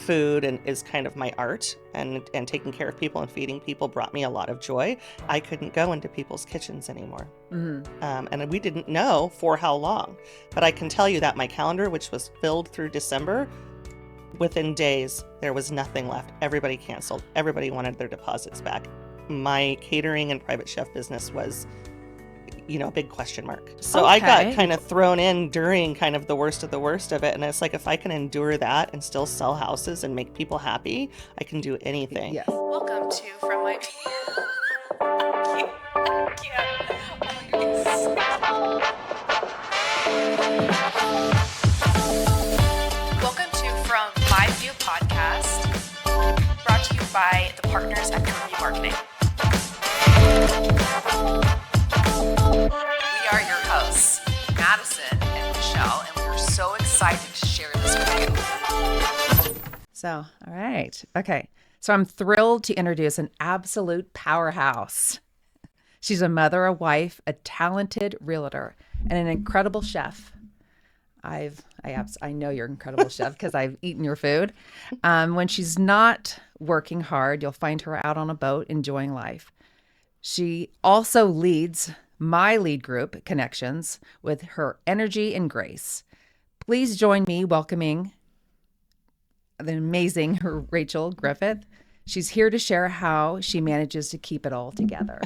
food and is kind of my art, and taking care of people and feeding people brought me a lot of joy. I couldn't go into people's kitchens anymore. And we didn't know for how long, but I can tell you that my calendar, which was filled through December, within days, there was nothing left. Everybody canceled. Everybody wanted their deposits back. My catering and private chef business was, a big question mark. So I got kind of thrown in during kind of the worst of it. And it's like, if I can endure that and still sell houses and make people happy, I can do anything. Yes. Welcome to From My Welcome to From My View podcast, brought to you by the partners at Review Marketing. We are your hosts, Madison and Michelle, and we're so excited to share this with you. So, all right. Okay. So I'm thrilled to introduce an absolute powerhouse. She's a mother, a wife, a talented realtor, and an incredible chef. I know you're an incredible chef because I've eaten your food. When she's not working hard, you'll find her out on a boat enjoying life. She also leads my lead group, Connections, with her energy and grace. Please join me welcoming the amazing Rachel Griffith. She's here to share how she manages to keep it all together.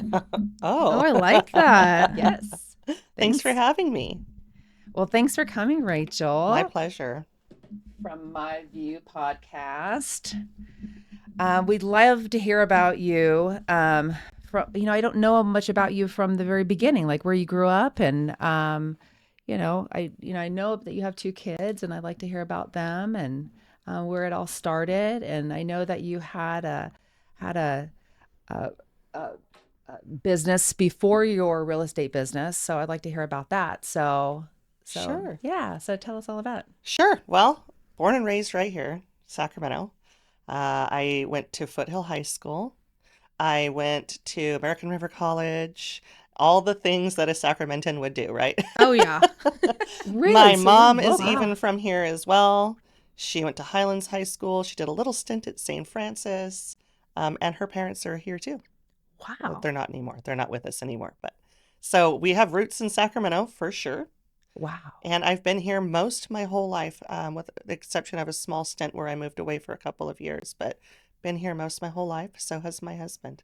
Oh, I like that. Yes. Thanks for having me. Well, thanks for coming, Rachel. My pleasure. From My View podcast. We'd love to hear about you. I don't know much about you from the very beginning, like where you grew up, and I know that you have 2 kids, and I'd like to hear about them and where it all started. And I know that you had a business before your real estate business, so I'd like to hear about that. So Sure. Yeah. So tell us all about it. Sure. Well, born and raised right here, Sacramento. I went to Foothill High School. I went to American River College. All the things that a Sacramentan would do, right? Oh, yeah. Really? My So mom wow. is even from here as well. She went to Highlands High School. She did a little stint at St. Francis. And her parents are here too. Wow. Well, they're not anymore. They're not with us anymore. But so we have roots in Sacramento for sure. Wow. And I've been here most my whole life, with the exception of a small stint where I moved away for a couple of years, but been here most my whole life. So has my husband.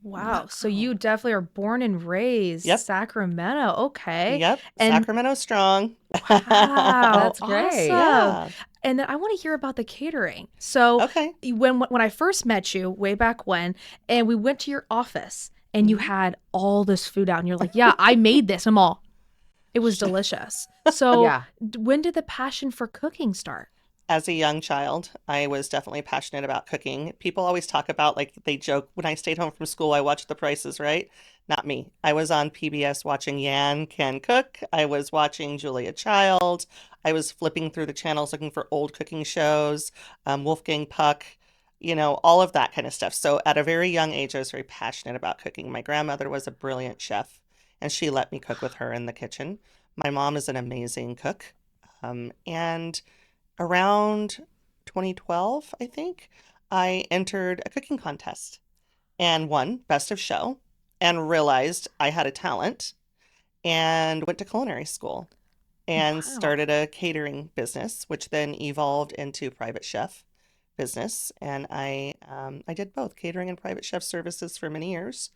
Wow. So you definitely are born and raised Sacramento. Okay. Yep. And Sacramento strong. wow. That's great. Awesome. Yeah. And then I want to hear about the catering. So Okay. when I first met you way back when, and we went to your office and you had all this food out and you're like, yeah, I made this. I'm all, it was delicious. So Yeah. when did the passion for cooking start? As a young child, I was definitely passionate about cooking. People always talk about, like, they joke, when I stayed home from school, I watched The Price is Right. Not me. I was on PBS watching Yan Can Cook. I was watching Julia Child. I was flipping through the channels looking for old cooking shows, Wolfgang Puck, all of that kind of stuff. So at a very young age, I was very passionate about cooking. My grandmother was a brilliant chef, and she let me cook with her in the kitchen. My mom is an amazing cook. And around 2012, I think, I entered a cooking contest and won Best of Show and realized I had a talent and went to culinary school and started a catering business, which then evolved into private chef business. And I did both catering and private chef services for many years.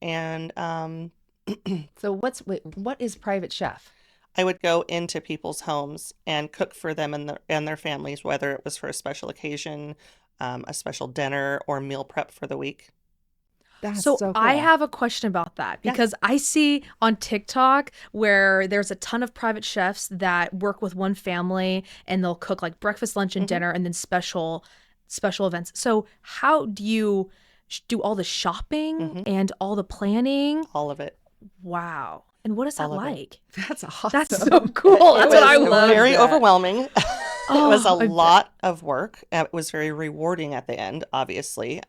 And So what is private chef? I would go into people's homes and cook for them and their families, whether it was for a special occasion, a special dinner, or meal prep for the week. That's So cool. I have a question about that because I see on TikTok where there's a ton of private chefs that work with one family and they'll cook like breakfast, lunch, and dinner, and then special events. So how do you do all the shopping and all the planning? All of it. Wow. And what is that All of it. like? That's awesome. That's so cool. That's what I was love. very that. overwhelming. It was a I bet. lot of work. It was very rewarding at the end, obviously.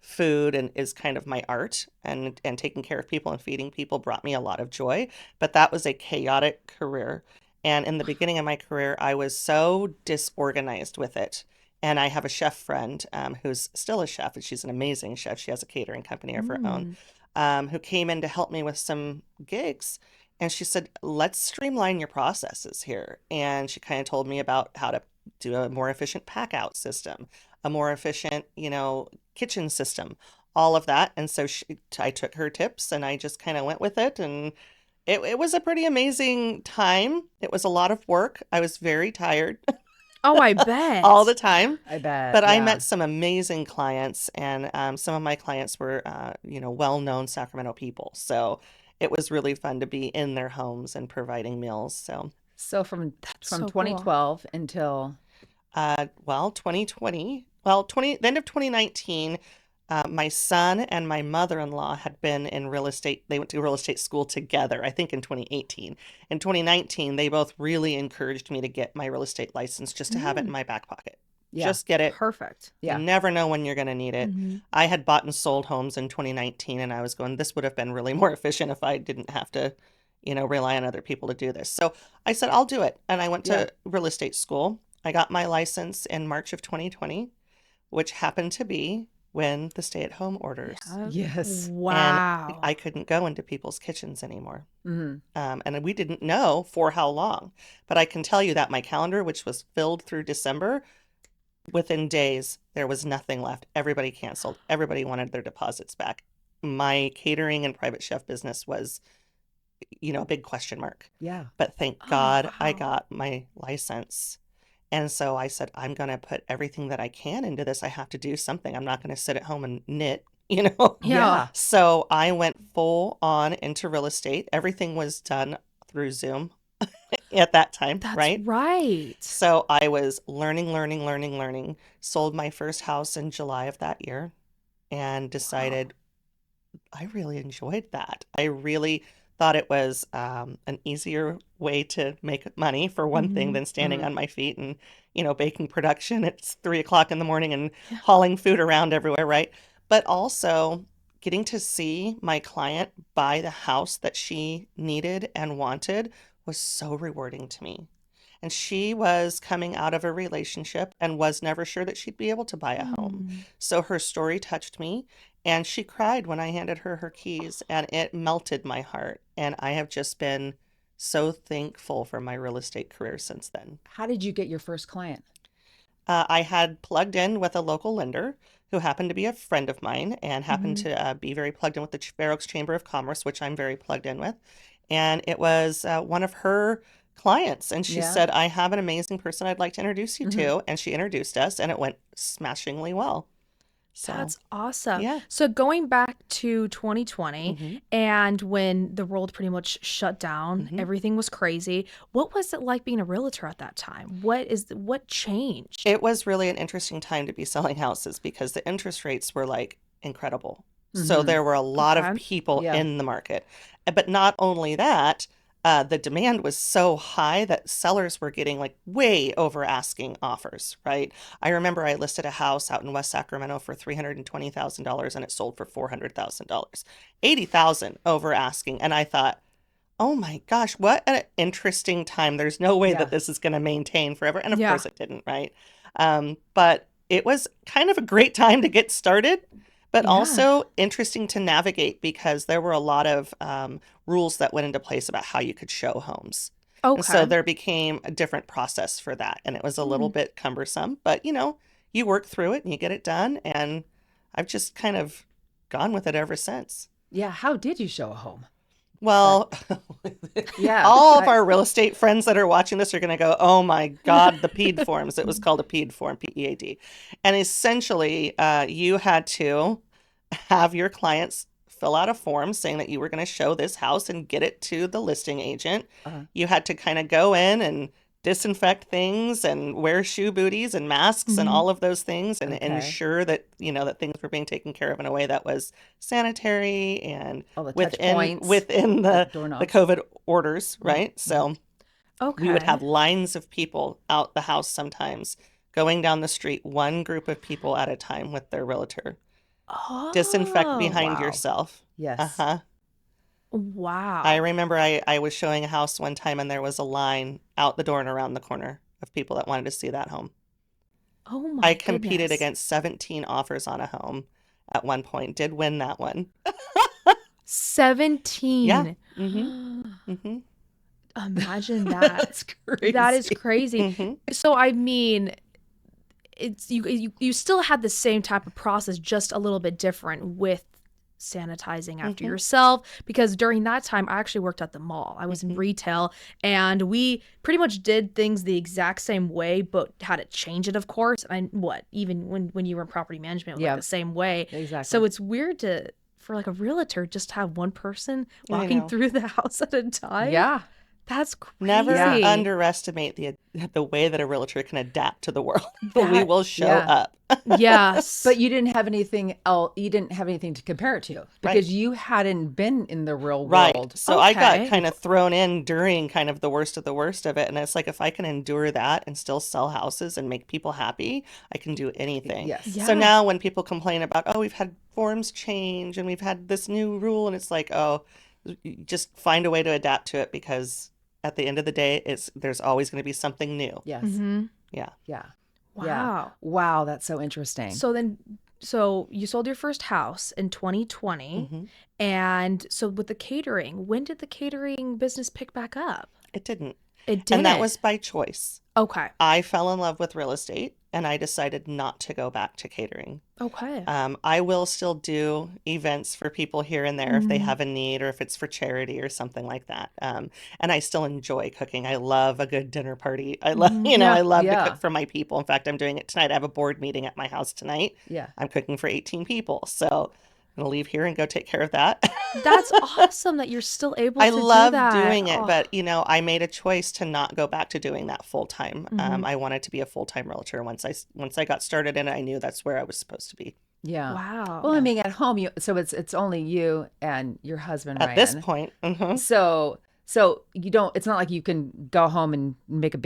Food is kind of my art, and taking care of people and feeding people brought me a lot of joy. But that was a chaotic career. And in the beginning of my career, I was so disorganized with it. And I have a chef friend who's still a chef, and she's an amazing chef. She has a catering company of her own, Mm. who came in to help me with some gigs. And she said, let's streamline your processes here. And she kind of told me about how to do a more efficient pack out system, a more efficient, kitchen system, all of that. And so I took her tips and I just kind of went with it. And it was a pretty amazing time. It was a lot of work. I was very tired Oh, I all bet. the time. I bet. But I Yeah. met some amazing clients, and some of my clients were, well-known Sacramento people. So it was really fun to be in their homes and providing meals. So, So from That's from so cool. 2012 until 2020, the end of 2019, my son and my mother-in-law had been in real estate. They went to real estate school together, I think in 2018. In 2019, they both really encouraged me to get my real estate license just to have it in Mm. my back pocket. yeah, Just get it. Perfect. You yeah, never know when you're going to need it. Hmm. I had bought and sold homes in 2019, and I was going, this would have been really more efficient if I didn't have to, rely on other people to do this. So I said, I'll do it. And I went yeah. to real estate school. I got my license in March of 2020, which happened to be when the stay-at-home orders. Yeah. Yes. And Wow. I couldn't go into people's kitchens anymore. Hmm. And we didn't know for how long. But I can tell you that my calendar, which was filled through December, within days, there was nothing left. Everybody canceled. Everybody wanted their deposits back. My catering and private chef business was, a big question mark. Yeah. But thank Oh, God I wow. got my license. And so I said, I'm going to put everything that I can into this. I have to do something. I'm not going to sit at home and knit, Yeah. So I went full on into real estate. Everything was done through Zoom at that time, That's right? right. So I was learning, learning, learning, learning. Sold my first house in July of that year and decided I really enjoyed that. I really thought it was an easier way to make money, for one thing, Hmm. than standing Hmm. on my feet and, baking production. It's 3 o'clock in the morning and hauling food around everywhere, right? But also getting to see my client buy the house that she needed and wanted was so rewarding to me. And she was coming out of a relationship and was never sure that she'd be able to buy a home. Mm. So her story touched me, and she cried when I handed her her keys, and it melted my heart. And I have just been so thankful for my real estate career since then. How did you get your first client? I had plugged in with a local lender who happened to be a friend of mine and happened Mhm. to be very plugged in with the Fair Oaks Chamber of Commerce, which I'm very plugged in with. And it was one of her clients. And she Yeah. said, I have an amazing person I'd like to introduce you Hmm. to. And she introduced us, and it went smashingly well. So, That's awesome. yeah. So going back to 2020 hmm and when the world pretty much shut down, hmm everything was crazy. What was it like being a realtor at that time? What changed? It was really an interesting time to be selling houses because the interest rates were like incredible. So Hmm. there were a lot of Okay. people Yeah. in the market. But not only that, the demand was so high that sellers were getting like way over asking offers, right? I remember I listed a house out in West Sacramento for $320,000 and it sold for $400,000. 80,000 over asking. And I thought, oh my gosh, what an interesting time. There's no way Yeah. that this is going to maintain forever. And of Yeah. course it didn't, right? But it was kind of a great time to get started, but Yeah. also interesting to navigate because there were a lot of rules that went into place about how you could show homes. And so Okay. there became a different process for that. And it was a little Mm. bit cumbersome, but you work through it and you get it done. And I've just kind of gone with it ever since. Yeah. How did you show a home? Well, Yeah. all of our real estate friends that are watching this are going to go, oh my God, the PEAD forms. It was called a PEAD form, PEAD. And essentially, you had to have your clients fill out a form saying that you were going to show this house and get it to the listing agent. Uh-huh. You had to kind of go in and disinfect things and wear shoe booties and masks and Mhm. all of those things and Okay. ensure that, that things were being taken care of in a way that was sanitary and All the touch within points, within the the doorknobs. COVID orders, right? So we would Okay. have lines of people out the house sometimes going down the street, one group of people at a time with their realtor. Disinfect Oh. behind Wow. yourself. Yes. Uh-huh. I Wow. remember I was showing a house one time and there was a line out the door and around the corner of people that wanted to see that home. Oh I my competed goodness. against 17 offers on a home at one point, did win that one. Yeah. 17. Mm-hmm. Mm-hmm. Imagine that. That's That is crazy. crazy. Mm-hmm. So I mean, it's you still had the same type of process, just a little bit different with sanitizing after Mm-hmm. yourself, because during that time I actually worked at the mall. I was in Mm-hmm. retail, and we pretty much did things the exact same way but had to change it, of course. And what, even when you were in property management, it was like Yeah, the same way. exactly. So it's weird to for like a realtor just have one person I walking know. through the house at a time. Yeah. That's Never Yeah. crazy. underestimate the way that a realtor can adapt to the world. We That will show Yeah. up. yes. But you didn't have anything else. You didn't have anything to compare it to because Right. you hadn't been in the real Right. world. So I got Okay. kind of thrown in during kind of the worst of it. And it's like, if I can endure that and still sell houses and make people happy, I can do anything. Yes. So Yeah. now when people complain about, oh, we've had forms change and we've had this new rule, and it's like, oh, you just find a way to adapt to it, because at the end of the day, there's always going to be something new. Yes. Mm-hmm. Yeah. Yeah. Wow. Yeah. Wow. That's so interesting. So you sold your first house in 2020. Hmm. And so with the catering, when did the catering business pick back up? It didn't. It didn't. And that was by choice. Okay. I fell in love with real estate and I decided not to go back to catering. Okay. I will still do events for people here and there if they Mhm. have a need, or if it's for charity or something like that. And I still enjoy cooking. I love a good dinner party. I love, Mhm. Yeah. I love to Yeah. cook for my people. In fact, I'm doing it tonight. I have a board meeting at my house tonight. Yeah. I'm cooking for 18 people. So I'm gonna leave here and go take care of that. That's awesome that you're still able I to do love that. doing it, Oh. but I made a choice to not go back to doing that full time. Mhm. I wanted to be a full-time realtor. Once I got started in it, I knew that's where I was supposed to be. Yeah. Wow. Well, I mean, at home, so it's only you and your husband, At this Ryan. point, So you don't. It's not like you can go home and make a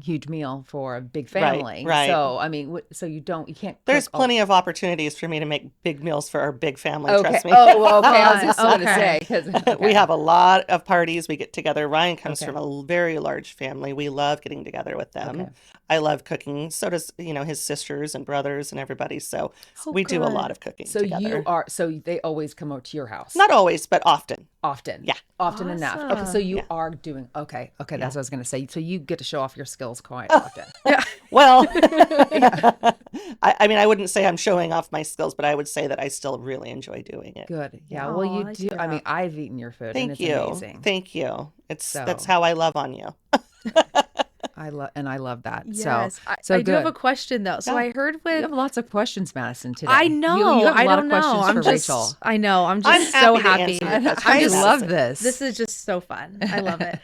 huge meal for a big Right, family. right. So I mean, so you can't. there's cook all- plenty of opportunities for me to make big meals for our big family. Okay. Trust me. Oh, well, okay. I was just going to Okay. say because We have a lot of parties. We get together. Ryan comes Okay. from a very large family. We love getting together with them. Okay. I love cooking. So does, his sisters and brothers and everybody. So Oh, we do a good. lot of cooking So together. so they always come over to your house. Not always, but often. Often. Yeah. Often enough. Okay. So Awesome. you Yeah. are doing. Okay. That's what I was going to say. So you get to show off your skills quite Oh. often. Yeah. Well, I mean, I wouldn't say I'm showing off my skills, but I would say that I still really enjoy doing it. Good. Yeah. Aw, Well, I you like to do. hear I mean, that. I've eaten your food, and Thank it's you. amazing. Thank you. That's So- how I love on you. I love that. Yes. So I do have good. a question though. So Yeah. I heard You with have lots of questions, Madison, today. I know. You have a I lot don't of questions know. for I'm just, Rachel. I know. I'm I'm just so happy happy. to answer your questions, I Madison. love this. This is just so fun. I love it.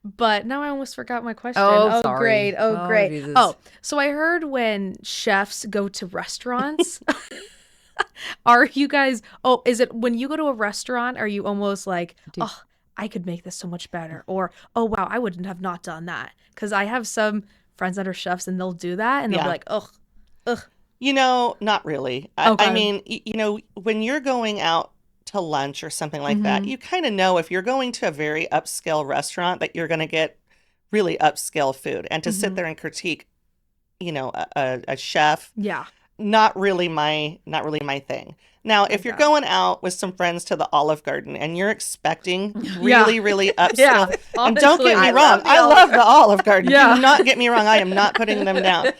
But now I almost forgot my question. Oh, sorry. Great. Oh, Oh, great. Jesus. Oh, so I heard when chefs go to restaurants, are you guys, is it when you go to a restaurant, are you almost like, Dude. oh, I could make this so much better? Or, oh, wow, I wouldn't have not done that. Because I have some friends that are chefs and they'll do that and they'll Yeah. be like, ugh. Not really. I Okay. mean, when you're going out to lunch or something like that, Mhm. you kind of know if you're going to a very upscale restaurant that you're going to get really upscale food. And to sit Mhm. there and critique, a chef, Yeah. not really my thing. Now, if you're Okay. going out with some friends to the Olive Garden and you're expecting Yeah. really, really upscale, Yeah. and don't get me Honestly. wrong, I love the Olive Garden. Yeah. Do not get me wrong, I am not putting them down.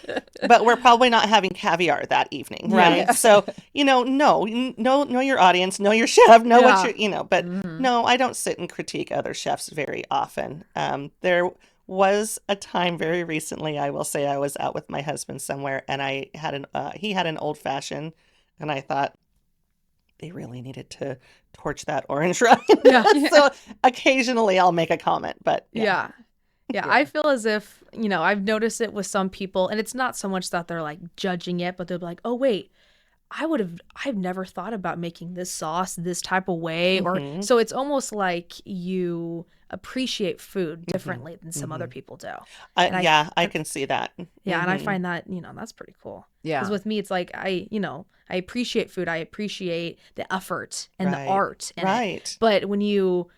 But we're probably not having caviar that evening, right? Yeah. So, know your audience, know your chef, know Yeah. what but Mhm. no, I don't sit and critique other chefs very often. There was a time very recently, I will say, I was out with my husband somewhere and I had he had an old fashioned, and I thought they really needed to torch that orange rind. Yeah. So occasionally I'll make a comment, but Yeah. Yeah, I feel as if, I've noticed it with some people, and it's not so much that they're like judging it, but they're like, oh, wait, I've never thought about making this sauce this type of way. Or Mm-hmm. so it's almost like you appreciate food differently than some other Mm-hmm. people do. And Yeah, I can see that. yeah, and I Mm-hmm. find that, that's pretty cool. Because Yeah. with me, it's like I appreciate food. I appreciate the effort and the Right. art in it. Right. But when you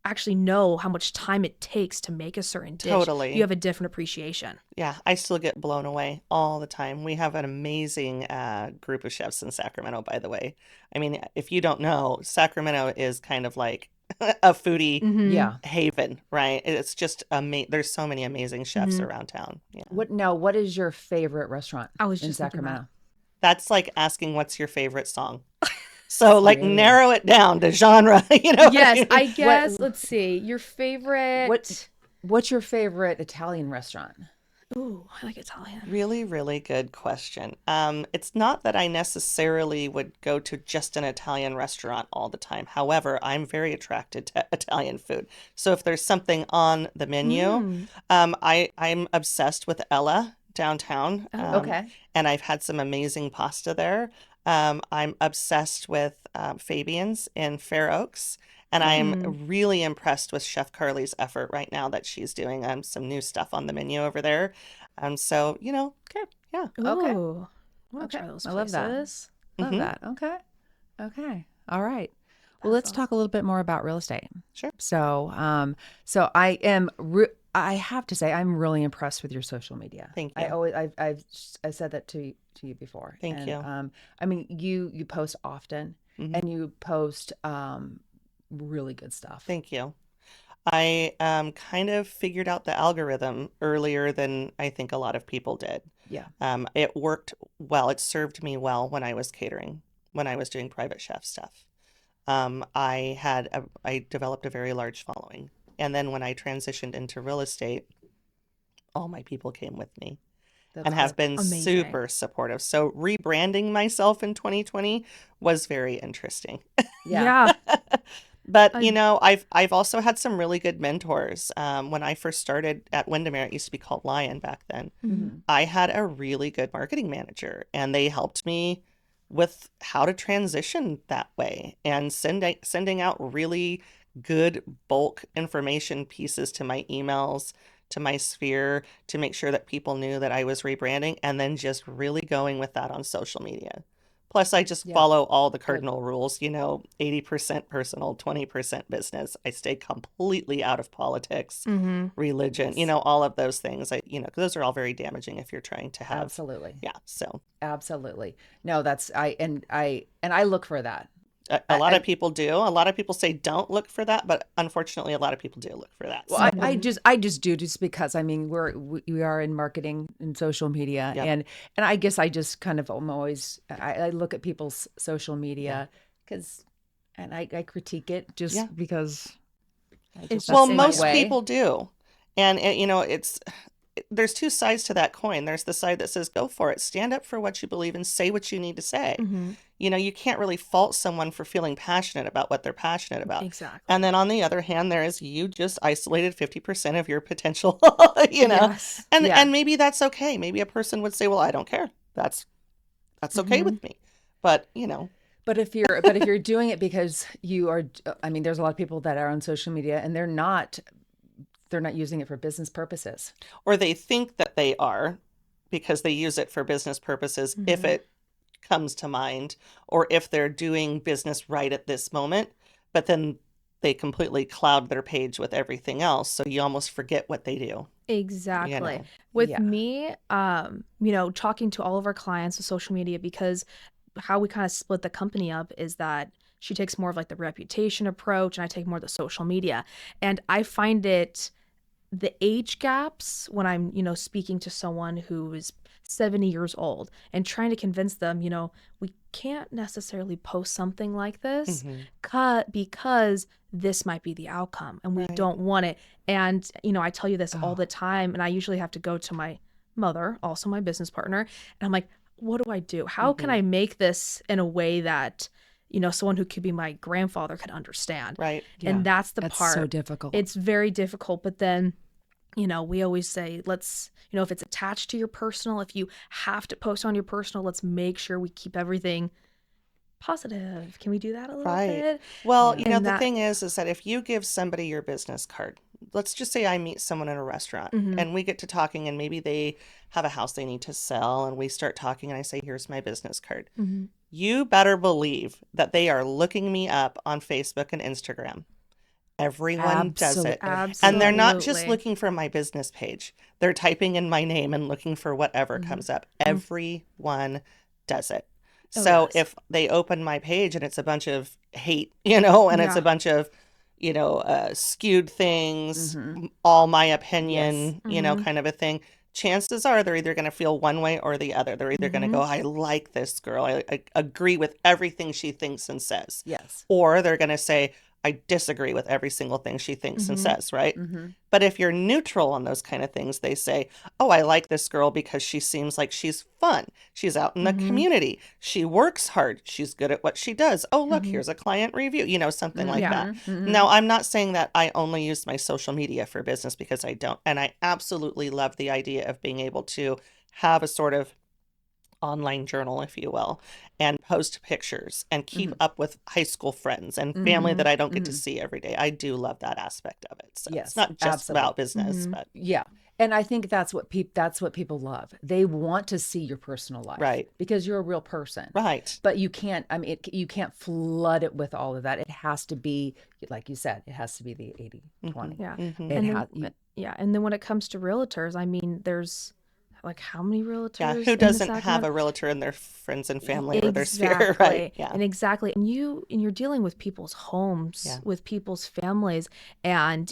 actually know how much time it takes to make a certain dish, Totally. you have a different appreciation. Yeah, I still get blown away all the time. We have an amazing group of chefs in Sacramento, by the way. I mean, if you don't know, Sacramento is kind of like a foodie Mm-hmm. Yeah. haven, right? It's just there's so many amazing chefs Mhm. around town. Yeah. What is your favorite restaurant I was in just thinking that. Sacramento? That's like asking what's your favorite song. So like Really? narrow it down to genre, you know? what Yes, mean? I guess. Let's see. Your favorite. What's your favorite Italian restaurant? Ooh, I like Italian. Really, really good question. It's not that I necessarily would go to just an Italian restaurant all the time. However, I'm very attracted to Italian food. So if there's something on the menu, Mm. I'm obsessed with Ella downtown. Oh. Okay. And I've had some amazing pasta there. I'm obsessed with Fabian's in Fair Oaks. And I'm really impressed with Chef Carly's effort right now that she's doing some new stuff on the menu over there. So, okay, yeah. Okay. Ooh. I want to Okay. try those I love that. places. Love Mhm. that. Okay. Okay. All right. Well, let's talk a little bit more about real estate. Sure. So, I have to say, I'm really impressed with your social media. Thank I you. always, I've said that to you before. Thank And, you. I mean, you post often, Mhm. and you post really good stuff. Thank you. I kind of figured out the algorithm earlier than I think a lot of people did. Yeah. It worked well. It served me well when I was catering, when I was doing private chef stuff. I developed a very large following. And then when I transitioned into real estate, all my people came with me That's and have good. been Amazing. super supportive. So rebranding myself in 2020 was very interesting. Yeah. But I- I've also had some really good mentors. When I first started at Windermere, it used to be called Lion back then. Mhm. I had a really good marketing manager, and they helped me with how to transition that way and sending out really good bulk information pieces to my emails, to my sphere, to make sure that people knew that I was rebranding, and then just really going with that on social media. Plus, I just Yeah. follow all the Good. cardinal rules, 80% personal, 20% business. I stay completely out of politics, Mhm. religion, Yes. all of those things. 'Cause those are all very damaging if you're trying to have, Absolutely. yeah. So Absolutely. No, I look for that. a lot I- of people do. A lot of people say don't look for that, but unfortunately, a lot of people do look for that. Well, So, I just do just because I mean we are in marketing and social media Yep. and I guess I just kind of am always I look at people's social media because and I critique it just Yeah. because I It's just, just well, that's my most way. people do. And, there's two sides to that coin. There's the side that says, go for it, stand up for what you believe and say what you need to say. Mhm. You can't really fault someone for feeling passionate about what they're passionate about. Exactly. And then on the other hand, there is you just isolated 50% of your potential, Yes. and Yeah. and maybe that's okay. Maybe a person would say, well, I don't care. That's okay with me. But, But if you're doing it because you are, I mean, there's a lot of people that are on social media and they're not using it for business purposes. or they think that they are because they use it for business purposes if it comes to mind, or if they're doing business right at this moment, but then they completely cloud their page with everything else. So you almost forget what they do. Exactly. know. With Yeah. me, talking to all of our clients with social media, because how we kind of split the company up is that she takes more of like the reputation approach and I take more of the social media. And I find the age gaps when I'm, speaking to someone who is 70 years old and trying to convince them, we can't necessarily post something like this because this might be the outcome and we Right. don't want it. And, I tell you this all Oh. the time, and I usually have to go to my mother, also my business partner, and I'm like, what do I do? How can I make this in a way that, someone who could be my grandfather could understand? Right. Yeah. And that's the That's part. so difficult. It's very difficult, but then we always say, let's, if it's attached to your personal, if you have to post on your personal, let's make sure we keep everything positive. Can we do that a little Right. bit? Well, Yeah. And the that, thing is that if you give somebody your business card, let's just say I meet someone in a restaurant mhm, and we get to talking and maybe they have a house they need to sell and we start talking and I say, here's my business card. mhm. You better believe that they are looking me up on Facebook and Instagram. Everyone does it. And they're not just Absolutely. looking for my business page. They're typing in my name and looking for whatever Mhm. comes up. Everyone does it. Oh, So yes. if they open my page and it's a bunch of hate, and it's Yeah. a bunch of, skewed things, Mhm. all my Yes. opinion, Mhm. kind of a thing, chances are they're either going to feel one way or the other. They're either going to go, Mhm. I like this girl. I agree with everything she thinks and says. Yes. Or they're going to say, I disagree with every single thing she thinks and Mhm. says, right? Mhm. But if you're neutral on those kind of things, they say, oh, I like this girl because she seems like she's fun. She's out in the Mhm. community. She works hard. She's good at what she does. Oh, look, Mhm. here's a client review, something like Yeah. that. Mhm. Mhm. Now, I'm not saying that I only use my social media for business because I don't. And I absolutely love the idea of being able to have a sort of online journal, if you will, and post pictures and keep Mhm. up with high school friends and family Mhm. that I don't get to Mhm. see every day. I do love that aspect of it. So it's Yes, not just absolutely. about business, Mhm. but Yeah. And I think that's what people love. They want to see your personal life right, because you're a real person. right. But you can't, I mean, you can't flood it with all of that. It has to be, like you said, it has to be the 80, Mm-hmm, 20. Yeah. mm-hmm. It And has, then yeah, and then when it comes to realtors, I mean, there's like how many Yeah, realtors who in the doesn't have Sacramento? a realtor in their friends and family or their sphere, right? Exactly. Yeah, And exactly. And you're dealing with people's yeah, homes, with people's families, and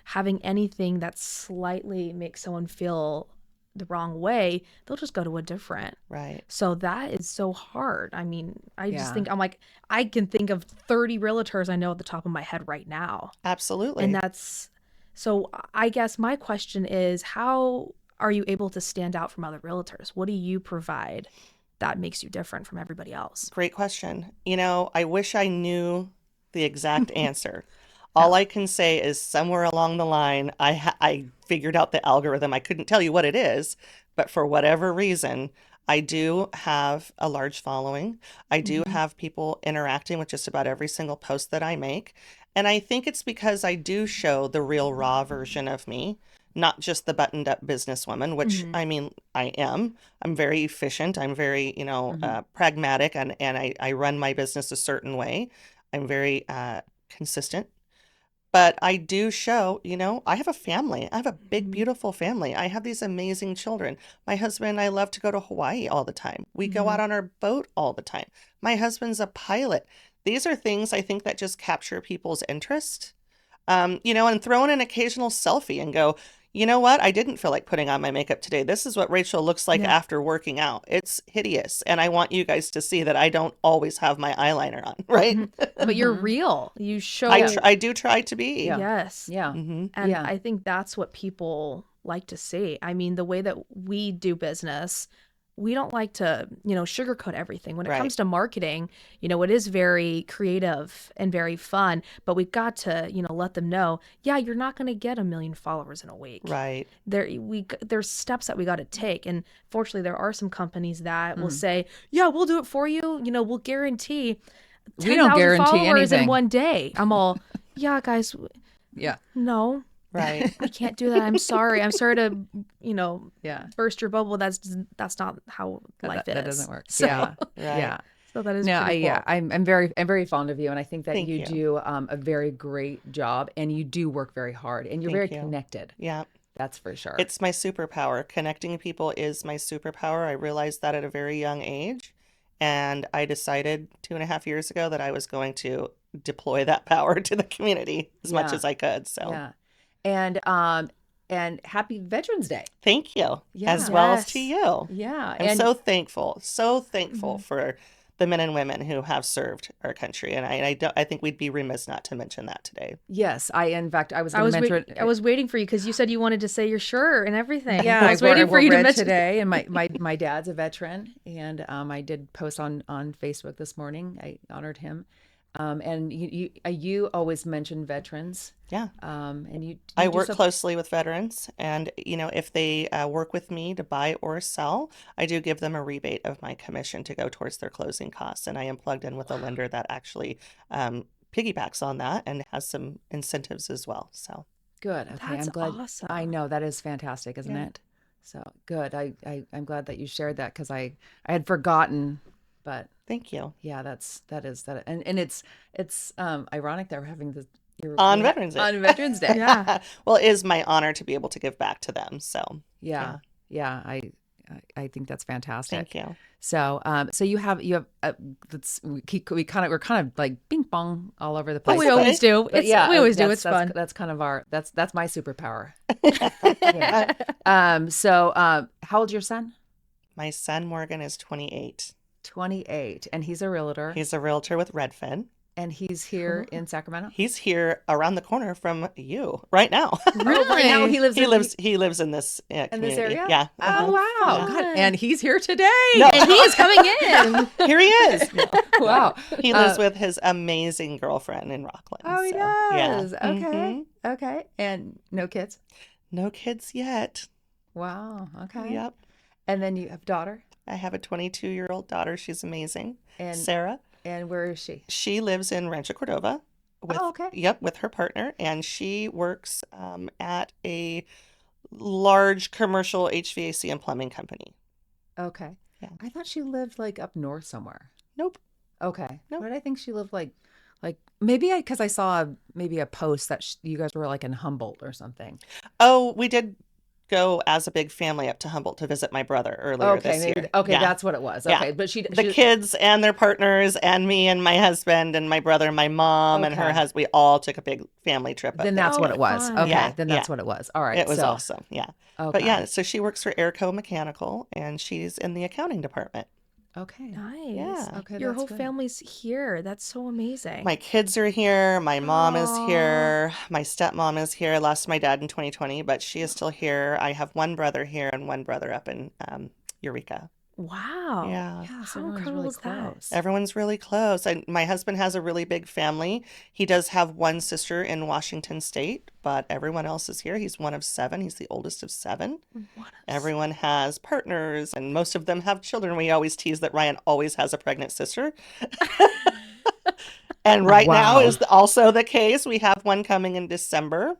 having anything that slightly makes someone feel the wrong way, they'll just go to a different. right. So that is so hard. I mean, I just yeah. think I'm like I can think of 30 realtors I know at the top of my head right now. And Absolutely. that's so I guess my question is how are you able to stand out from other realtors? What do you provide that makes you different from everybody else? Great question. I wish I knew the exact answer. Yeah. All I can say is somewhere along the line, I figured out the algorithm. I couldn't tell you what it is, but for whatever reason, I do have a large following. I do Mhm. have people interacting with just about every single post that I make. And I think it's because I do show the real raw version of me, not just the buttoned up businesswoman, which Mhm. I mean, I am. I'm very efficient. I'm very, Mhm. pragmatic, and I run my business a certain way. I'm very consistent. But I do show, I have a family. I have a big, Mhm. beautiful family. I have these amazing children. My husband and I love to go to Hawaii all the time. We go out Mhm. on our boat all the time. My husband's a pilot. These are things I think that just capture people's interest. And throw in an occasional selfie and go, you know what? I didn't feel like putting on my makeup today. This is what Rachel looks like Yeah. after working out. It's hideous. And I want you guys to see that I don't always have my eyeliner on, right? Mhm. But you're Mhm. real. You Yeah. show I do try to be. Yeah. yes. Yeah. Hmm. And Yeah. I think that's what people like to see. I mean, the way that we do business, we don't like to, sugarcoat everything. When it Right. comes to marketing, it is very creative and very fun, but we got to, let them know, yeah, you're not going to get 1 million followers in a week. Right. There's steps that we got to take. And fortunately, there are some companies that will Mhm. say, yeah, we'll do it for you. We'll guarantee We don't 10,000 guarantee followers in anything. one day. I'm all, yeah, guys, Yeah. no. Right. I can't do that. I'm sorry. I'm sorry to, Yeah. burst your bubble. That's not how life That is. doesn't work. So, Yeah. Right. Yeah. so that is No, pretty cool. I'm very fond of you, and I think that Thank you you. do a very great job, and you do work very hard, and you're very Thank you. connected. Yeah. That's for sure. It's my superpower. Connecting people is my superpower. I realized that at a very young age. And I decided 2.5 years ago that I was going to deploy that power to the community as much Yeah. as I could. So Yeah. And happy Veterans Day. thank you, as Yeah. well as to Yes. you. Yeah. I'm And so thankful Mhm. for the men and women who have served our country. And I think we'd be remiss not to mention that today. yes, in fact, I was I going to was mention I was waiting for you because you said you wanted to say your shirt and everything. Yeah, I was waiting for wore you to red mention today, and my dad's a veteran, and I did post on Facebook this morning. I honored him. And you always mention veterans. Yeah. And I you do work so. closely with veterans, and if they work with me to buy or sell, I do give them a rebate of my commission to go towards their closing costs. And I am plugged in with a lender that actually piggybacks on that and has some incentives as well. So Good. Okay, That's I'm glad. awesome. I know that is fantastic, isn't Yeah. it? So good. I'm glad that you shared that because I had forgotten, but thank you. yeah, that is that, and it's ironic that we're having this On Veterans Day. on Veterans Day. Yeah. Well, it is my honor to be able to give back to them. So Yeah, yeah. I think that's fantastic. thank you. So so you have we're kind of like ping pong all over the But place. we always do. But It's yeah, we always do. that's- It's fun. That's kind of that's my superpower. Yeah. So how old's your son? My son Morgan is 28. 28, and he's a realtor, He's a realtor with Redfin. and he's here in Sacramento. He's here around the corner from you right now. Oh, right now he lives he in lives in this in community. this area. Yeah. Oh wow! Yeah. God, and he's here today. No. And he is coming in. Here he is. Wow. He lives with his amazing girlfriend in Rockland. Oh, he so, does. Yeah. Okay. Mhm. Okay. And no kids. No kids yet. Wow. Okay. Yep. And then you have a daughter. I have a 22-year-old daughter. She's amazing. And Sarah. and where is she? She lives in Rancho Cordova with Oh, okay. Yep, with her partner, and she works at a large commercial HVAC and plumbing company. Okay. Yeah. I thought she lived like up north somewhere. Nope. Okay. Nope. But I think she lived like maybe because I saw maybe a post that you guys were like in Humboldt or something. Oh, we did go as a big family up to Humboldt to visit my brother earlier Okay. this Maybe. year. Okay. Yeah. That's what it was. Yeah. Okay. But The kids and their partners and me and my husband and my brother and my mom and her Okay. husband, we all took a big family trip up then there. that's Oh, what it was. fun. Okay. Yeah, Then that's yeah. what it was. All right. It was so, awesome. Yeah. Okay. But yeah, so she works for Airco Mechanical and she's in the accounting department. Okay. Nice. Yeah. Okay. Your that's whole good. family's here. That's so amazing. My kids are here. My mom is Aw. here. My stepmom is here. I lost my dad in 2020, but she is still here. I have one brother here and one brother up in Eureka. Wow. Yeah. Yeah. So How everyone's incredible really is that? close. Everyone's really close. My husband has a really big family. He does have one sister in Washington State, but everyone else is here. He's one of 7. He's the oldest of 7. What Everyone has partners, and most of them have children. We always tease that Ryan always has a pregnant sister. And right now Wow. is also the case. We have one coming in December.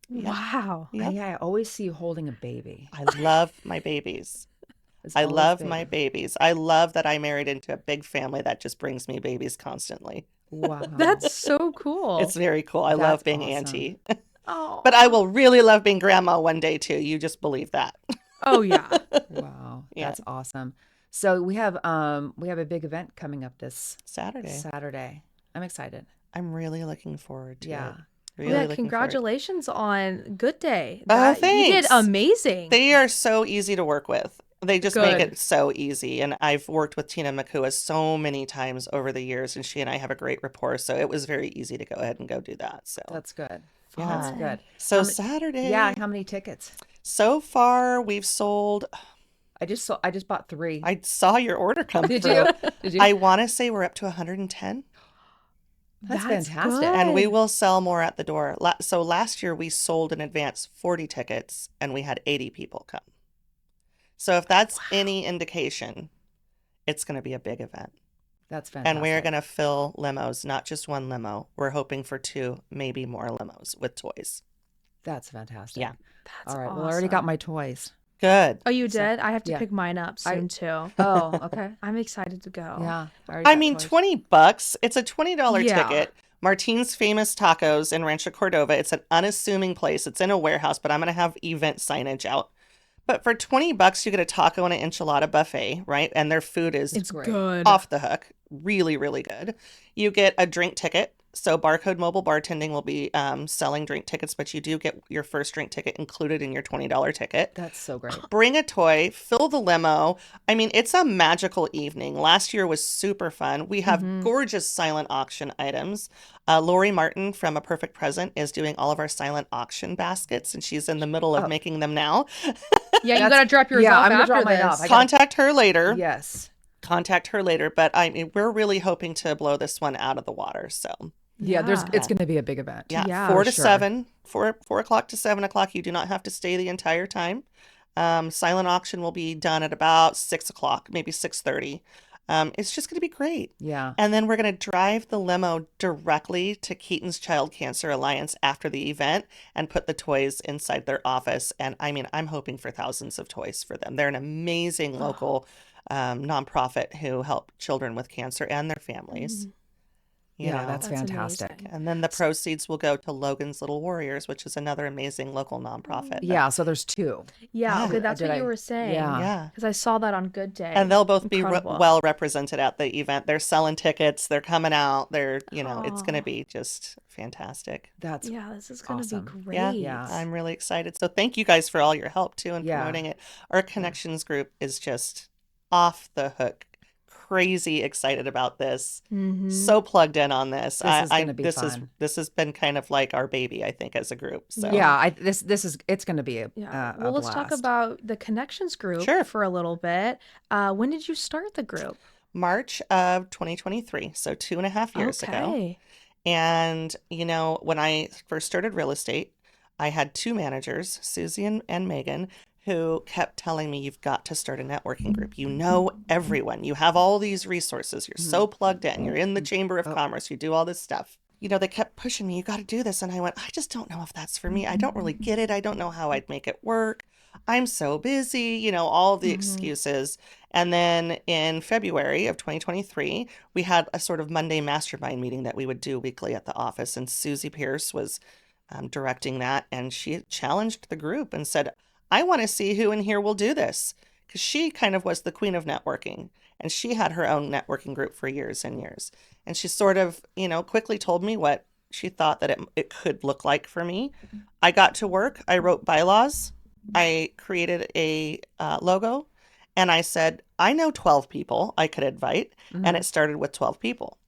Yeah. Wow. Yep. Yeah. I always see you holding a baby. I love my babies. It's I always love my baby. babies. I love that I married into a big family that just brings me babies constantly. Wow. That's so cool. It's very cool. I That's love being awesome. auntie. oh. But I will really love being grandma one day too. You just believe that. Oh yeah. Wow. Yeah. That's awesome. So we have a big event coming up this Saturday. Saturday. I'm excited. I'm really looking forward to Yeah. it. Oh, Really yeah. looking forward. Congratulations on Good Day. Oh, You did thanks. amazing. They are so easy to work with. They just make Good. it so easy. And I've worked with Tina Makua so many times over the years, and she and I have a great rapport. So it was very easy to go ahead and go do that. So, That's good. Yeah. That's good. so how many- Saturday. Yeah. How many tickets? So far, we've sold. I just bought 3. I saw your order come Did through. you? Did you? I want to say we're up to 110, That's That's fantastic. good. and we will sell more at the door. So last year we sold in advance 40 tickets, and we had 80 people come. So if that's any indication, it's going to be a big event. That's fantastic. And we're going to fill limos, not just one limo. We're hoping for 2, maybe more limos with toys. That's fantastic. Yeah. That's All right. Well, I already got awesome. my toys. Good. Oh, you did? I have to yeah. pick mine up soon too. Oh, okay. I'm excited to go. Yeah. already I got mean, toys. $20. It's a $20 Yeah. ticket. Martine's Famous Tacos in Rancho Cordova. It's an unassuming place. It's in a warehouse, but I'm going to have event signage out. But for $20, you get a taco and an enchilada buffet, right? And their food is It's great. good. off the hook. Really, really good. You get a drink ticket. So Barcode Mobile Bartending will be selling drink tickets, but you do get your first drink ticket included in your $20 ticket. That's so great. Bring a toy, fill the limo. I mean, it's a magical evening. Last year was super fun. We have gorgeous silent auction items. Lori Martin from A Perfect Present is doing all of our silent auction baskets, and she's in the middle of making them now. Yeah, you gotta drop yours off I'm gonna after drop mine this. off. I gotta- Contact her later. Yes. contact her later. But I mean, we're really hoping to blow this one out of the water. So Yeah, Yeah. it's going to be a big event. yeah, Yeah, 4 for to sure. 7, 4 o'clock to 7 o'clock. You do not have to stay the entire time. Silent auction will be done at about 6 o'clock, maybe 6:30. It's just going to be great. Yeah. And then we're going to drive the limo directly to Keaton's Child Cancer Alliance after the event and put the toys inside their office. And I mean, I'm hoping for thousands of toys for them. They're an amazing local nonprofit who help children with cancer and their families. You Yeah, know. that's That's fantastic. amazing. And then the proceeds will go to Logan's Little Warriors, which is another amazing local nonprofit. Yeah, so there's two. Yeah, okay, that's Did what you I- were saying. Yeah. Yeah. Because I saw that on Good Day. And they'll both be Incredible. well represented at the event. They're selling tickets, they're coming out, it's going to be just fantastic. That's Yeah, this is going to awesome. be great. Yeah, Yeah. I'm really excited. So thank you guys for all your help too in Yeah. promoting it. Our connections group is just off the hook. Crazy excited about this. Mhm. So plugged in on this. This is gonna be this fun. this has been kind of like our baby, I think, as a group. So Yeah, this is it's going to be a Yeah. a Well, let's talk blast. about the Connections group Sure. for a little bit. When did you start the group? March of 2023, so 2.5 years ago. Okay. And, when I first started real estate, I had two managers, Susie and Megan, who kept telling me, you've got to start a networking group. You know everyone. You have all these resources. You're so plugged in. You're in the Chamber of Commerce. You do all this stuff. They kept pushing me, you got to do this. And I went, I just don't know if that's for me. I don't really get it. I don't know how I'd make it work. I'm so busy, all the excuses. And then in February of 2023, we had a sort of Monday mastermind meeting that we would do weekly at the office. And Susie Pierce was directing that. And she challenged the group and said, I want to see who in here will do this. Because she kind of was the queen of networking. And she had her own networking group for years and years. And she sort of, quickly told me what she thought that it could look like for me. I got to work. I wrote bylaws. I created a logo. And I said, I know 12 people I could invite. And it started with 12 people.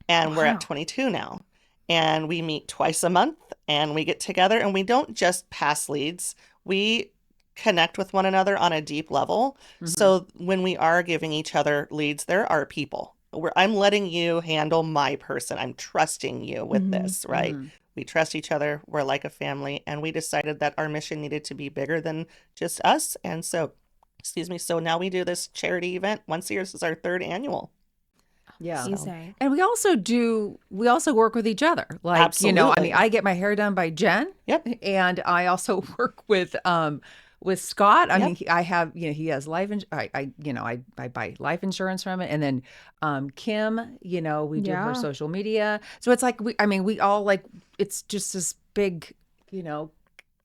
And we're at 22 now. And we meet twice a month and we get together and we don't just pass leads. We connect with one another on a deep level. So when we are giving each other leads, there are people where I'm letting you handle my person. I'm trusting you with this, right? We trust each other. We're like a family. And we decided that our mission needed to be bigger than just us. And so, so now we do this charity event once a year. This is our third annual. Yeah. Amazing. And we also work with each other. Like, I Absolutely. mean, I get my hair done by Jen. Yep. And I also work with Scott. I Yep. mean, I have, he has I buy life insurance from it. And then Kim, we do Yeah. her social media. So it's like we all it's just this big,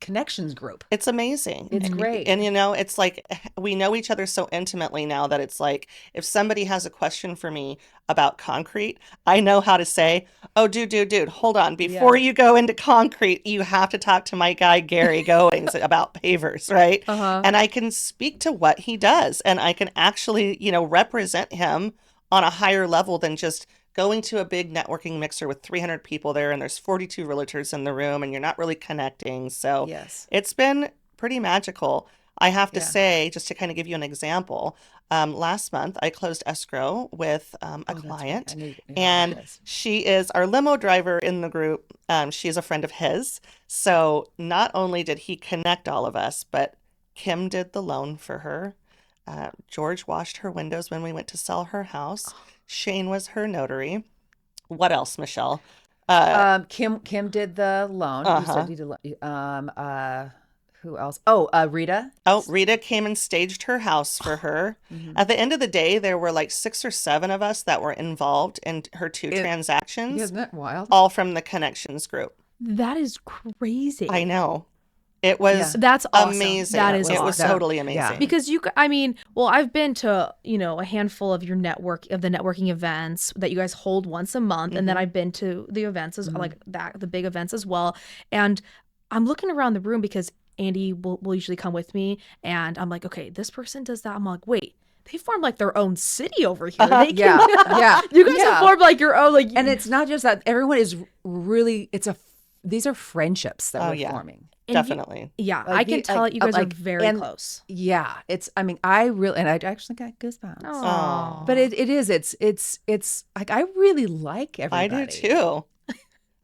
connections group. It's amazing. It's great. And it's like we know each other so intimately now that it's like if somebody has a question for me about concrete, I know how to say, oh, dude, hold on. Before you go into concrete, you have to talk to my guy, Gary Goings, about pavers, right? And I can speak to what he does and I can actually, represent him on a higher level than just going to a big networking mixer with 300 people there and there's 42 realtors in the room and you're not really connecting. So Yes. it's been pretty magical. I have to Yeah. say, just to kind of give you an example, last month I closed escrow with a that's client right. and yes. she is our limo driver in the group. She is a friend of his. So not only did he connect all of us, but Kim did the loan for her. George washed her windows when we went to sell her house. Shane was her notary. What else, Michelle? Kim did the loan. You Uh-huh. said you did who else? Oh, Rita. Oh, Rita came and staged her house for her. At the end of the day, there were like 6 or 7 of us that were involved in her two transactions, Isn't that wild? all from the Connections group. That is crazy. I know. It was That's awesome. amazing. That is It was awesome. totally amazing. Yeah. Because I've been to, a handful of the networking events that you guys hold once a month. And then I've been to the events like that, the big events as well. And I'm looking around the room because Andy will usually come with me and I'm like, okay, this person does that. I'm like, wait, they formed like their own city over here. They Yeah. Yeah. You guys Yeah. have formed like your own, like, And it's not just that. Everyone is really. These are friendships that Oh, we're yeah. forming. And Definitely. yeah, Like I can tell that you guys are very and close. yeah, it's, I mean, I really, and I actually got goosebumps. Oh, But it is, it's like, I really like I everybody. do too.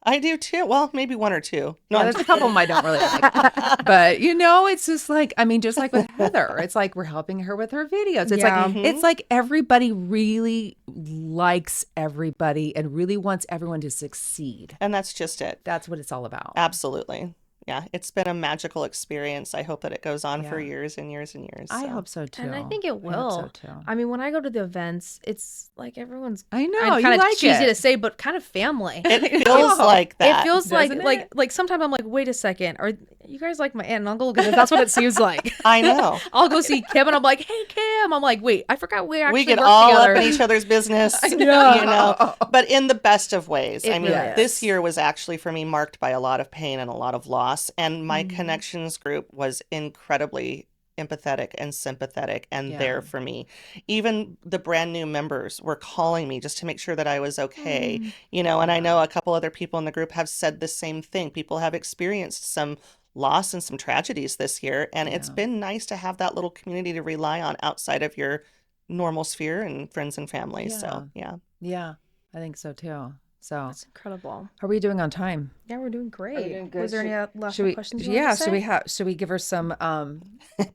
I do too. Well, maybe one or two. No, Yeah, I'm there's a just couple of them I don't really like. But it's just like, I mean, just like with Heather, it's like we're helping her with her videos. It's Yeah. like it's like everybody really likes everybody and really wants everyone to succeed. and that's just it. That's what it's all about. Absolutely. Yeah, it's been a magical experience. I hope that it goes on for Yeah. years and years and years. I so. hope so too. and I think it I hope will. so too. I mean, when I go to the events, it's like everyone's I know, kind you of like cheesy it. to say, but kind of family. It feels like that. It feels like doesn't it? like sometimes I'm like, wait a second, are you guys like my aunt and uncle? Because that's what it seems like. I know. I'll go see Kim and I'm like, hey Kim. I'm like, wait, I forgot we actually We get work all together. up in each other's business, know. you know, but in the best of ways. It I mean, really this is. year was actually for me marked by a lot of pain and a lot of loss. And my connections group was incredibly empathetic and sympathetic and Yeah. there for me. Even the brand new members were calling me just to make sure that I was okay, you know, and I know a couple other people in the group have said the same thing. People have experienced some loss and some tragedies this year, and it's been nice to have that little community to rely on outside of your normal sphere and friends and family. So, yeah. Yeah, I think so too. So, That's incredible. how are we doing on time? Yeah, we're doing great. doing good? Was there any last Should we? questions? You wanted to say? Should we give her some?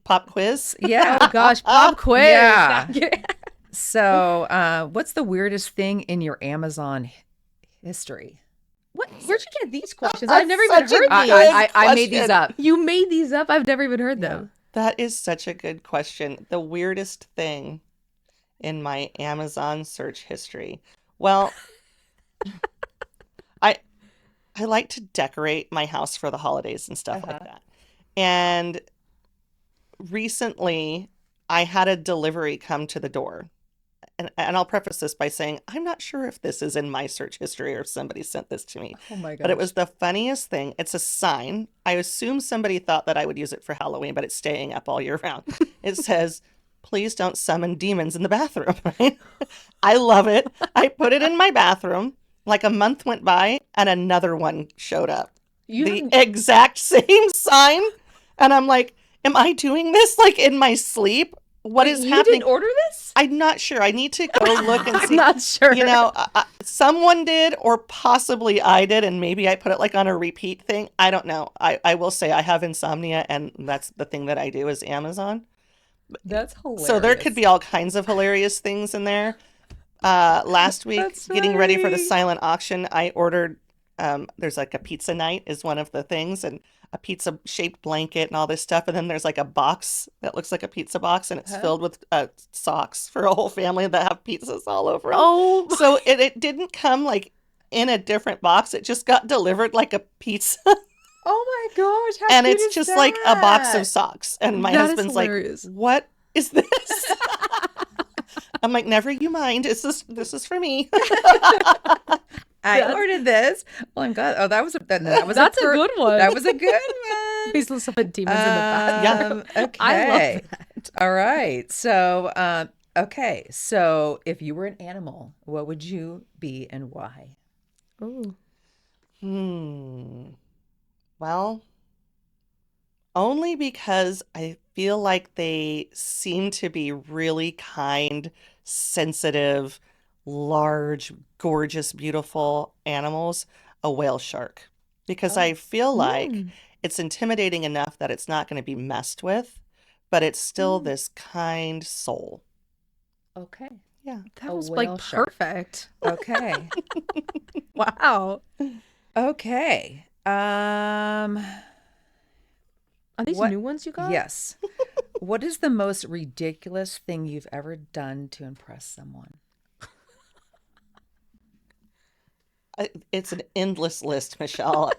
Pop quiz. Yeah. Oh gosh, pop quiz. Yeah. So, what's the weirdest thing in your Amazon history? What? Where'd you get these questions? I've never even Such a heard good these. I made these question. up. You made these up. I've never even heard them. That is such a good question. The weirdest thing in my Amazon search history. Well, I I like to decorate my house for the holidays and stuff like that. And recently I had a delivery come to the door. And I'll preface this by saying I'm not sure if this is in my search history or if somebody sent this to me. Oh my god! But it was the funniest thing. It's a sign. I assume somebody thought that I would use it for Halloween, but it's staying up all year round. It says, please don't summon demons in the bathroom, right? I love it. I put it in my bathroom. Like a month went by and another one showed up. The exact same sign. And I'm like, am I doing this like in my sleep? What is you happening? didn't order this? I'm not sure. I need to go look and see. I'm not sure. You know, someone did, or possibly I did, and maybe I put it like on a repeat thing. I don't know. I will say I have insomnia, and that's the thing that I do is Amazon. That's hilarious. So there could be all kinds of hilarious things in there. Last week, That's getting ready for the funny. silent auction, I ordered, there's like a pizza night is one of the things, and a pizza shaped blanket and all this stuff. And then there's like a box that looks like a pizza box, and it's filled with socks for a whole family that have pizzas all over them. Oh, So it didn't come like in a different box. It just got delivered like a pizza. Oh my gosh! How And cute it's is just like a box that? of socks. And my That is husband's like, hilarious. what is this? I'm like, never you mind. This is for me. I ordered this. Oh my god! Oh, that was That's a per- good one. That was a good one. Please don't summon demons in the bathroom. Okay. I love that. All right. So, okay. So, if you were an animal, what would you be and why? Ooh. Well, only because I feel like they seem to be really kind, sensitive, large, gorgeous, beautiful animals. A whale shark. Because I feel like it's intimidating enough that it's not going to be messed with, but it's still this kind soul. Okay. Yeah. That A was whale like shark. perfect. Okay. Wow. Okay. Are these What- new ones you got? Yes. What is the most ridiculous thing you've ever done to impress someone? It's an endless list, Michelle.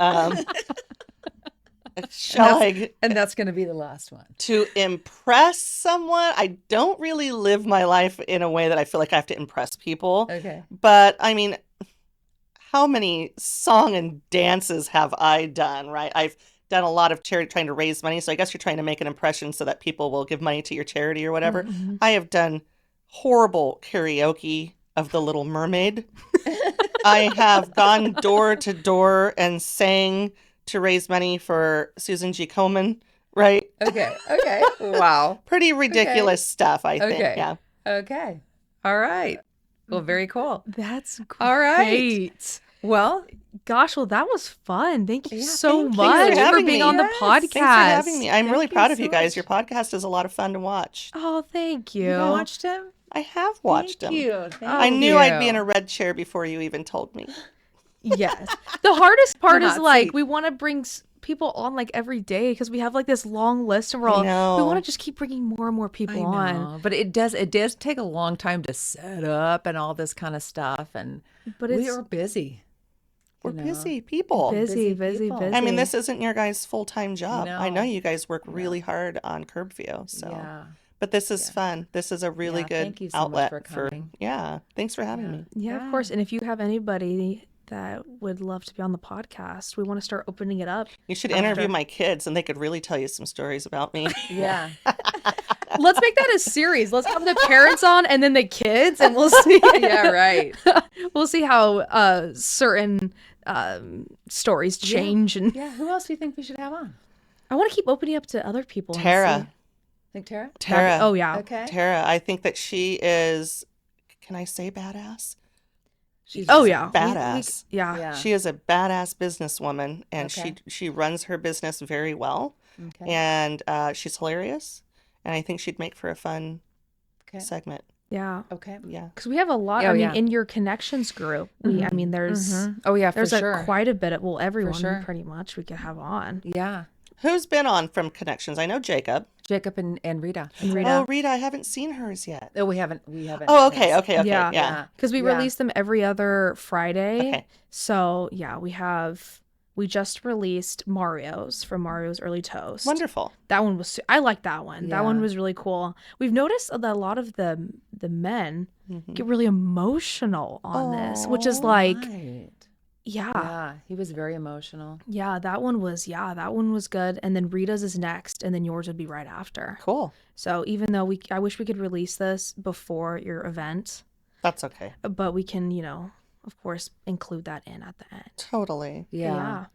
Shall I? And that's going to be the last one. To impress someone, I don't really live my life in a way that I feel like I have to impress people. Okay. But I mean, how many song and dances have I done, right? I've done a lot of charity trying to raise money. So I guess you're trying to make an impression so that people will give money to your charity or whatever. I have done horrible karaoke of The Little Mermaid. I have gone door to door and sang to raise money for Susan G. Komen, right? Okay. Okay. Wow. Pretty ridiculous stuff, I think. Okay. Yeah. Okay. All right. Well, very cool. That's great. All right. Well, Gosh, well, that was fun. Thank you Yeah, so thank you. much Thanks for for having being me. on the Yes. podcast. Thanks for having me. I'm really Thank you proud of so you guys. much. Your podcast is a lot of fun to watch. Oh, thank you. you watched him? I have watched Thank them. you. I Thank knew I'd be in you. a red chair before you even told me. Yes. The hardest part The is hot like seat. we want to bring people on like every day because we have like this long list and we're I all we know. want to just keep bringing more and more people on. But it does take a long time to set up and all this kind of stuff, and But we it's are busy. We're know. busy people. busy, busy people. busy. I mean, this isn't your guys' full-time job. I know No. you guys work really hard on Curbview, so. Yeah. But this is fun. This is a really Yeah, good thank you so much outlet for coming. yeah. Thanks for having me. Yeah, of course. And if you have anybody that would love to be on the podcast, we want to start opening it up. You should interview my kids, and they could really tell you some stories about me. Yeah. Let's make that a series. Let's have the parents on and then the kids, and we'll see. Yeah, right. We'll see how certain stories change. And Yeah. Who else do you think we should have on? I want to keep opening up to other people. and Tara. Think Tara? Tara. Oh yeah. Okay. Tara. I think that she is. Can I say badass? She's Oh just yeah. Badass. Yeah. Yeah. She is a badass businesswoman, and Okay. she runs her business very well, Okay. and she's hilarious, and I think she'd make for a fun Okay. segment. Yeah. Okay. Yeah. Because we have a lot. Oh, I mean, yeah. in your connections group, I mean, there's Oh yeah, for there's sure. quite a bit of everyone sure. pretty much we could have on. Yeah. Who's been on from Connections? I know Jacob. Jacob and Rita. Oh, Rita, I haven't seen hers yet. Oh, we haven't. Oh, okay, okay, okay. Yeah. Yeah. Because we Yeah. release them every other Friday. Okay. So yeah, we just released Mario's from Mario's Early Toast. Wonderful. That one was I like that one. That one Yeah. was really cool. We've noticed that a lot of the men Mm-hmm. get really emotional on this, which is like Right. yeah. Yeah, he was very emotional. That one was good. And then Rita's is next, and then yours would be right after. Cool. So even though I wish we could release this before your event, That's okay. but we can, of course, include that in at the end. Totally. Yeah.